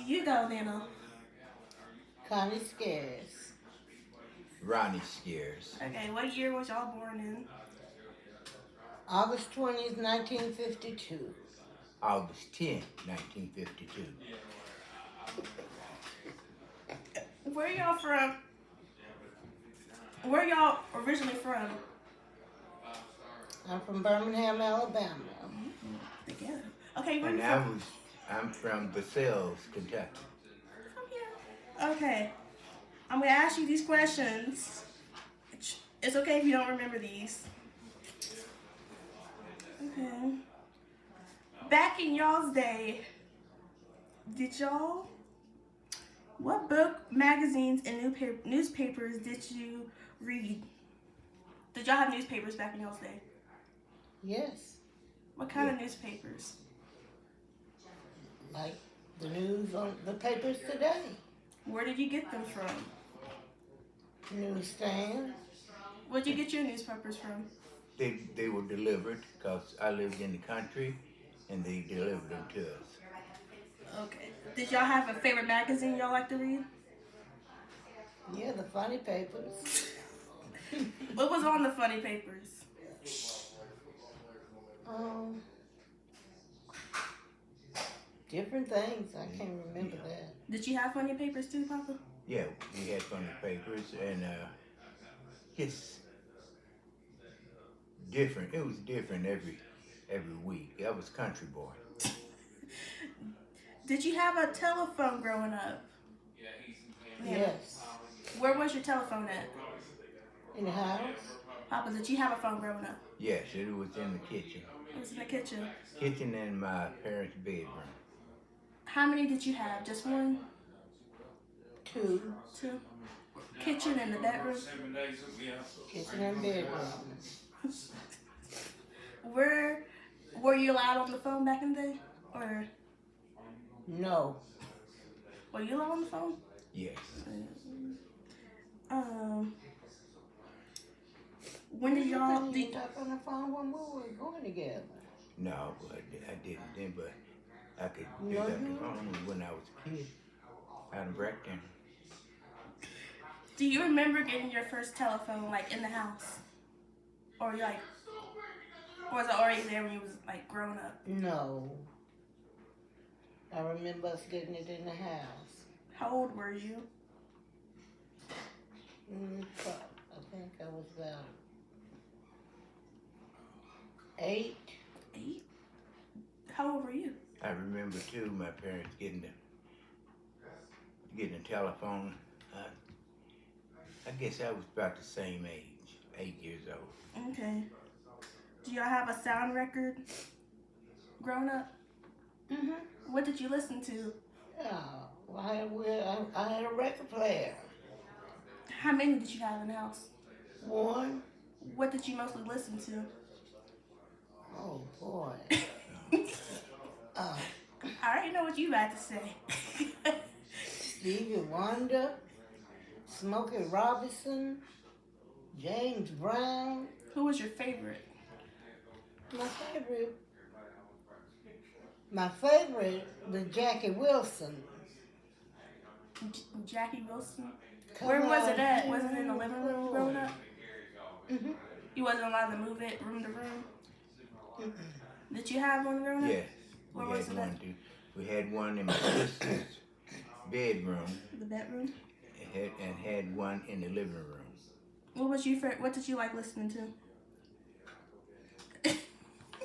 You go, Nana. Connie Scares. Ronnie Scares. Okay, what year was y'all born in? August 20th, 1952. August 10th, 1952. Where y'all from? Where y'all originally from? I'm from Birmingham, Alabama. Together. Okay, where And you from? I'm from Versailles, Kentucky. From here. Okay, I'm gonna ask you these questions. It's okay if you don't remember these. Okay. Back in y'all's day, did y'all? What book, magazines, and newspapers did you read? Did y'all have newspapers back in y'all's day? Yes, What kind of Yeah. newspapers? like the news on the papers today. Where did you get them from? Newsstand. Where'd you get your newspapers from? They were delivered because I lived in the country, and they delivered them to us. Okay. Did y'all have a favorite magazine y'all like to read? Yeah, the funny papers. What was on the funny papers? Um, different things. I can't remember that. Did you have funny papers too, Papa? Yeah, we had funny papers, and it's different. It was different every week. I was country boy. Did you have a telephone growing up? Yes. Where was your telephone at? In the house. Papa, did you have a phone growing up? Yes, it was in the kitchen. It was in the kitchen. Kitchen and my parents' bedroom. How many did you have? Just one? Two. Two? Kitchen and the bedroom? Kitchen and bedroom. Were you allowed on the phone back in the day? Or No. were you allowed on the phone? Yes. When did y'all You did, talk on the phone when we were going together. No, I didn't then, but I could pick No, up the you- phone when I was a kid out in Brackton. do you remember getting your first telephone like in the house? Or you like or was it already there when you was like growing up? No. I remember us getting it in the house. How old were you? I think I was about 8. 8? How old were you? I remember too my parents getting a telephone. I guess I was about the same age, 8 years old. Okay. Do y'all have a sound record growing up? Mm-hmm. What did you listen to? Yeah. Well, I had a record player. How many did you have in the house? One. What did you mostly listen to? Oh, boy. I already know what you about to say. Stevie Wonder, Smokey Robinson, James Brown. Who was your favorite? My favorite was Jackie Wilson. Jackie Wilson? Come Where was on. it at? Was it in the living room growing up? Mm-hmm. You wasn't allowed to move it room to room? Did you have one growing up? Yes, Where we was had it one at? too. We had one in my sister's bedroom The bedroom? and had one in the living room. What did you like listening to?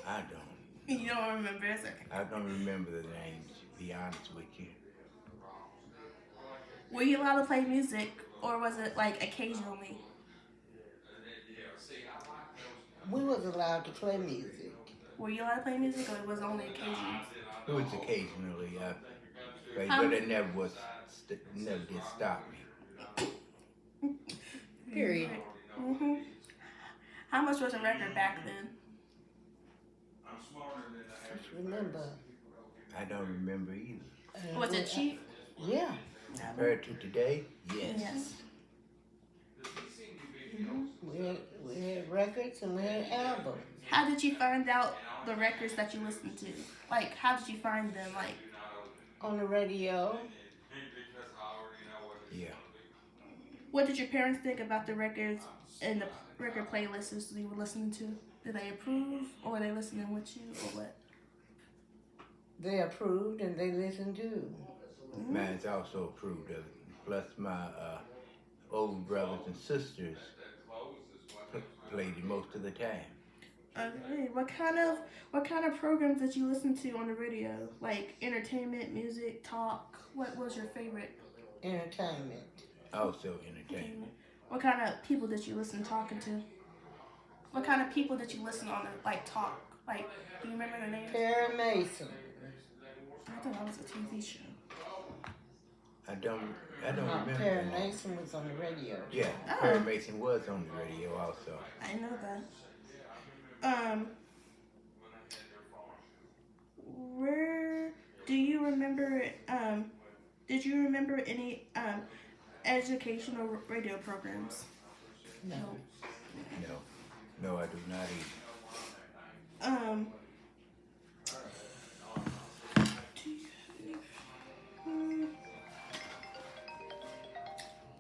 I don't. You don't remember? It's okay. I don't remember the names, to be honest with you. Were you allowed to play music, or was it like occasionally? We was allowed to play music. Were you allowed to play music, or it was only occasionally? It was occasionally, but How- it never did stop me. Period. Mm-hmm. How much was a record back then? Just remember. I don't remember either. Was it cheap? Yeah. Compared to today, yes. Yes. We had records and we had albums. How did you find out the records that you listened to? Like, how did you find them? Like, On the radio. Yeah. What did your parents think about the records and the record playlists you were listening to? Did they approve, or were they listening with you, or what? They approved and they listened too. Mine's also approved of it. Plus my older brothers and sisters played it most of the time. Okay. What kind of programs did you listen to on the radio? Like entertainment, music, talk. What was your favorite? Entertainment. Also entertainment. What kind of people did you listen talking to? What kind of people did you listen on the talk? Like, do you remember the names? Perry Mason. I thought that was a TV show. I don't remember. Perry Mason was on the radio. Yeah, Oh. Perry Mason was on the radio also. I know that. Where do you remember? Did you remember any educational radio programs? No. No, I do not either.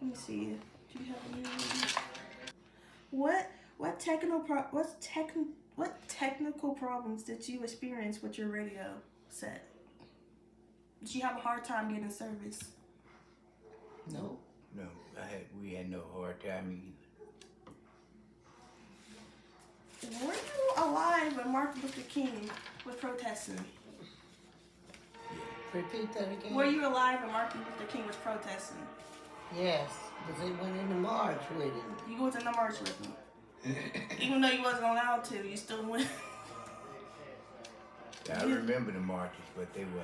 Let me see. Do you have any? What technical problems did you experience with your radio set? Did you have a hard time getting service? No. No, we had no hard time either. Were you alive when Martin Luther King was protesting? Repeat that again. Were you alive when Martin Luther King was protesting? Yes, because they went in the march with him. You was in the march with him. Even though you wasn't allowed to, you still went. I remember the marches, but they were.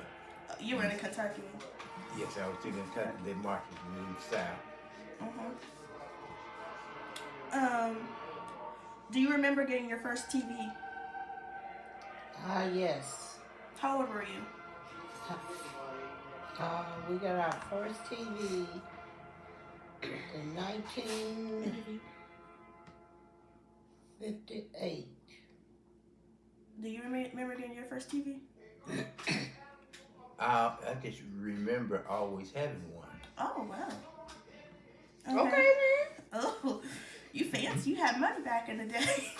You were in Kentucky. Yes, I was in Kentucky. The marches were in the South. Do you remember getting your first TV? Yes. How old were you? We got our first TV in 1958. Do you remember getting your first TV? I just remember always having one. Oh, wow. Okay, then. Oh, you fancy. You had money back in the day.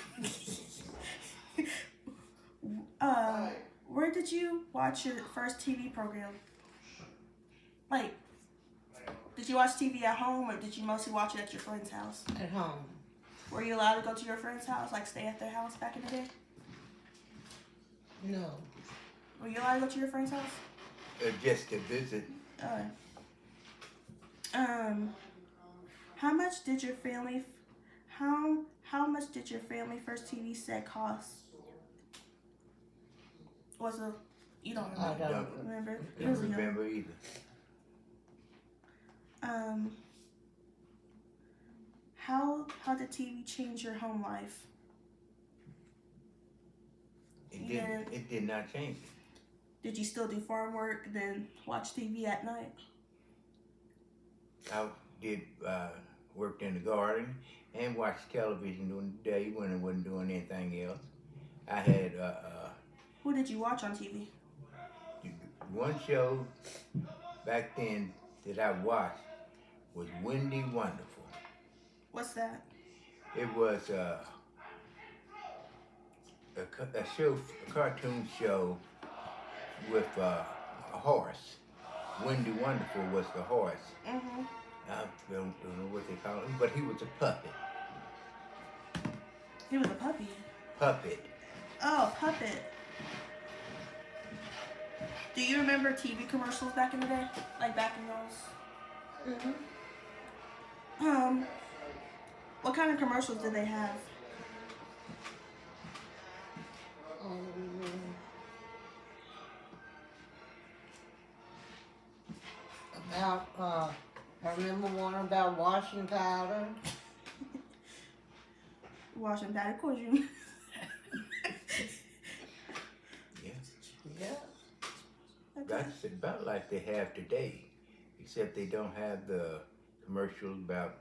Where did you watch your first TV program? Like, did you watch TV at home, or did you mostly watch it at your friend's house? At home. Were you allowed to go to your friend's house, like stay at their house back in the day? No. Were you allowed to go to your friend's house? Just to visit. How much did your family first TV set cost? You don't I remember? don't. Remember? It Don't was young. remember either. How did TV change your home life? It did not change it. Did you still do farm work, then watch TV at night? I did worked in the garden and watched television during the day when I wasn't doing anything else. I had Who did you watch on TV? one show back then that I watched was Wendy Wonderful. What's that? It was a cartoon show with a horse. Wendy Wonderful was the horse. Mm-hmm. I don't know what they call him, but he was a puppet. He was a puppy. Puppet. Oh, puppet. Do you remember TV commercials back in the day? Like back in those? Mm-hmm. What kind of commercials did they have? I remember one about washing powder. Washing that, of course you. Yeah. Yeah. That's about like they have today, except they don't have the commercials about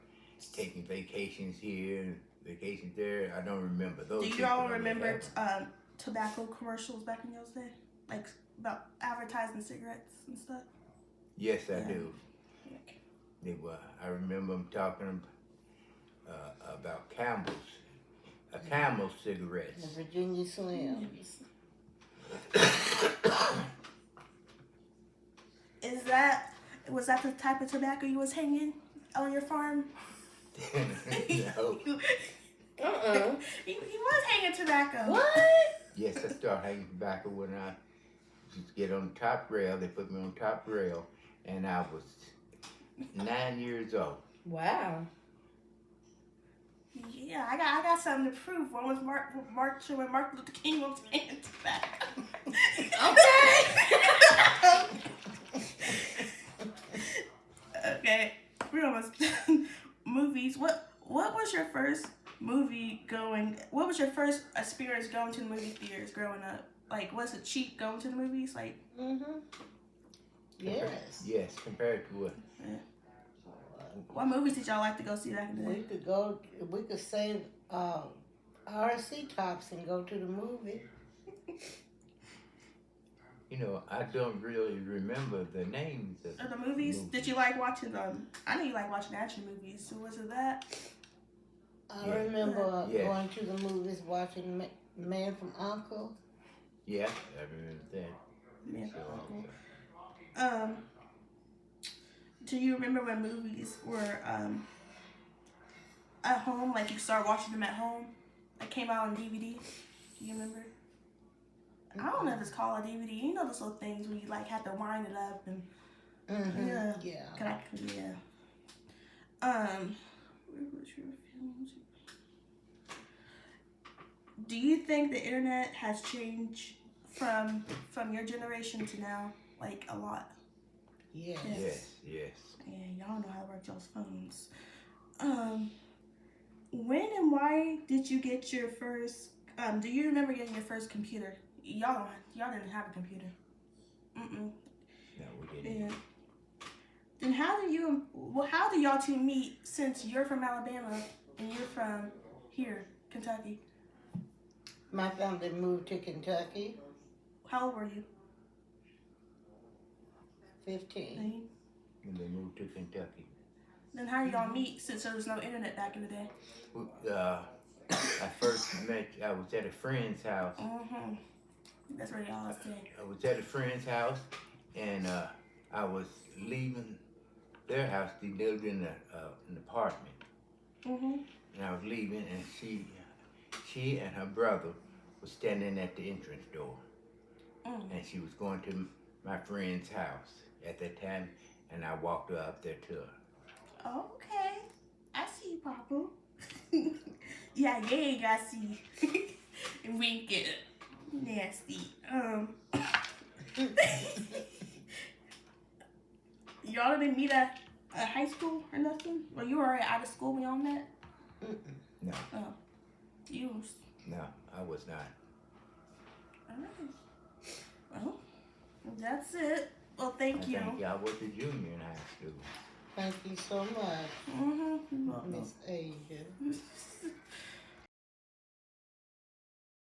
taking vacations here and vacations there. I don't remember those. Do you people all don't remember have them. tobacco commercials back in those days? Like about advertising cigarettes and stuff? Yes, I Yeah. do. They were. I remember them talking about Campbell's, Camel The cigarettes. Virginia Slims. Was that the type of tobacco you was hanging on your farm? No. He was hanging tobacco. What? Yes, I started hanging tobacco when I used to get on the top rail. They put me on top rail, and I was 9 years old. Wow. Yeah, I got something to prove. One was Martin when Martin Luther King was hanging tobacco. Okay, we're almost done. Movies. What was your first movie going? What was your first experience going to the movie theaters growing up? Like, was it cheap going to the movies? Like, Yes. Yes, compared to what? what movies did y'all like to go see back in the day? We could save RC tops and go to the movie. You know, I don't really remember the names of Or the movies? Did you like watching I know you like watching action movies. So was it that? I Yeah. remember Yeah. going to the movies watching Man from U.N.C.L.E. Yeah, I remember that. Yeah. So, Do you remember when movies were at home? Like you started watching them at home? Like came out on DVD? Do you remember? I don't know if it's called a DVD. You know those little things where you like have to wind it up and yeah. Yeah. Yeah. Where was your films? Do you think the internet has changed from your generation to now? Like a lot. Yes. yes. Yeah, y'all know how to work y'all's phones. When and why did you get your first? Do you remember getting your first computer? Y'all didn't have a computer. No, we didn't. Yeah. Then how do y'all two meet? Since you're from Alabama and you're from here, Kentucky. My family moved to Kentucky, How old were you? 15. When they moved to Kentucky. Then how do y'all meet? Since there was no internet back in the day. I first met, I was at a friend's house. Mm-hmm. That's where y'all stayed. I was at a friend's house, and I was leaving their house. They lived in an apartment, Mm-hmm. and I was leaving, and she and her brother was standing at the entrance door, and she was going to my friend's house at that time, and I walked her up there to her. Okay. I see you, Papa. Yeah, I see. Wink it. Nasty. Y'all didn't meet at high school or nothing? Or you were already out of school when y'all met? No, Oh. You was. no, I was not. Alright. Well, that's it. Well, thank you. I think I was a junior in high school. Thank you so much, Mm-hmm. Miss Asia.